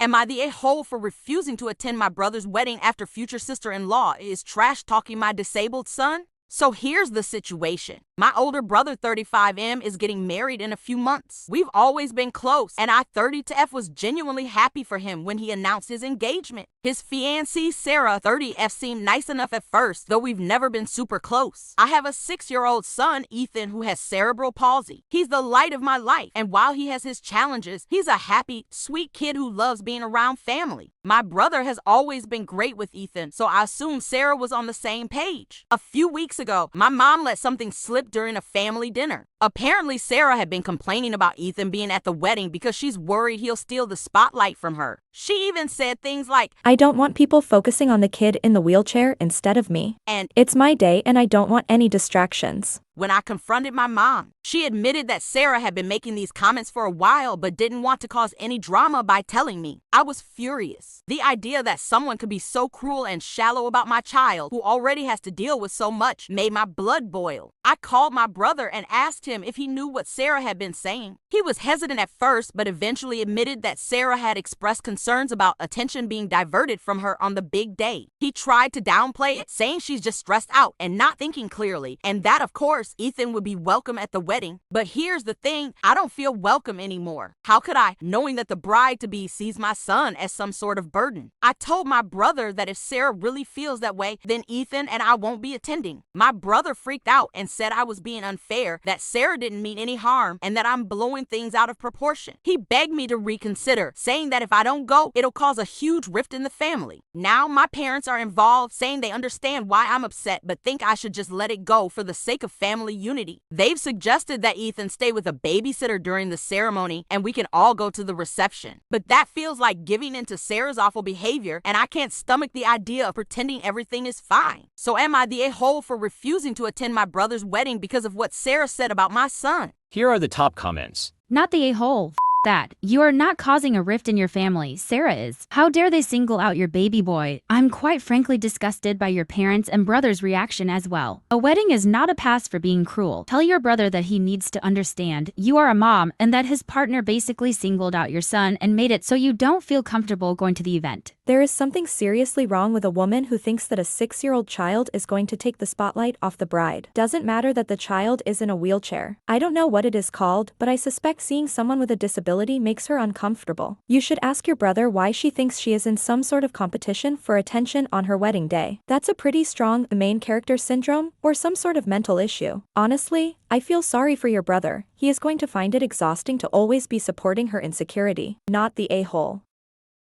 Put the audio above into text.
Am I the a-hole for refusing to attend my brother's wedding after future sister-in-law is trash-talking my disabled son? So here's the situation. My older brother, 35M, is getting married in a few months. We've always been close, and I, 30F, was genuinely happy for him when he announced his engagement. His fiancée, Sarah, 30F, seemed nice enough at first, though we've never been super close. I have a 6-year-old son, Ethan, who has cerebral palsy. He's the light of my life, and while he has his challenges, he's a happy, sweet kid who loves being around family. My brother has always been great with Ethan, so I assumed Sarah was on the same page. A few weeks ago, my mom let something slip during a family dinner. Apparently, Sarah had been complaining about Ethan being at the wedding because she's worried he'll steal the spotlight from her. She even said things like, "I don't want people focusing on the kid in the wheelchair instead of me. And it's my day and I don't want any distractions." When I confronted my mom, she admitted that Sarah had been making these comments for a while but didn't want to cause any drama by telling me. I was furious. The idea that someone could be so cruel and shallow about my child, who already has to deal with so much, made my blood boil. I called my brother and asked him if he knew what Sarah had been saying. He was hesitant at first, but eventually admitted that Sarah had expressed concerns about attention being diverted from her on the big day. He tried to downplay it, saying she's just stressed out and not thinking clearly, and that, of course, Ethan would be welcome at the wedding. But here's the thing, I don't feel welcome anymore. How could I, knowing that the bride-to-be sees my son as some sort of burden? I told my brother that if Sarah really feels that way, then Ethan and I won't be attending. My brother freaked out and said I was being unfair, that Sarah didn't mean any harm, and that I'm blowing things out of proportion. He begged me to reconsider, saying that if I don't go, it'll cause a huge rift in the family. Now my parents are involved, saying they understand why I'm upset, but think I should just let it go for the sake of family unity. They've suggested that Ethan stay with a babysitter during the ceremony and we can all go to the reception. But that feels like giving into Sarah's awful behavior, and I can't stomach the idea of pretending everything is fine. So am I the a-hole for refusing to attend my brother's wedding because of what Sarah said about my son? Here are the top comments. Not the a-hole. That. You are not causing a rift in your family, Sarah is. How dare they single out your baby boy? I'm quite frankly disgusted by your parents' and brother's reaction as well. A wedding is not a pass for being cruel. Tell your brother that he needs to understand you are a mom and that his partner basically singled out your son and made it so you don't feel comfortable going to the event. There is something seriously wrong with a woman who thinks that a 6-year-old child is going to take the spotlight off the bride. Doesn't matter that the child is in a wheelchair. I don't know what it is called, but I suspect seeing someone with a disability makes her uncomfortable. You should ask your brother why she thinks she is in some sort of competition for attention on her wedding day. That's a pretty strong main character syndrome or some sort of mental issue. Honestly, I feel sorry for your brother. He is going to find it exhausting to always be supporting her insecurity, not the a-hole.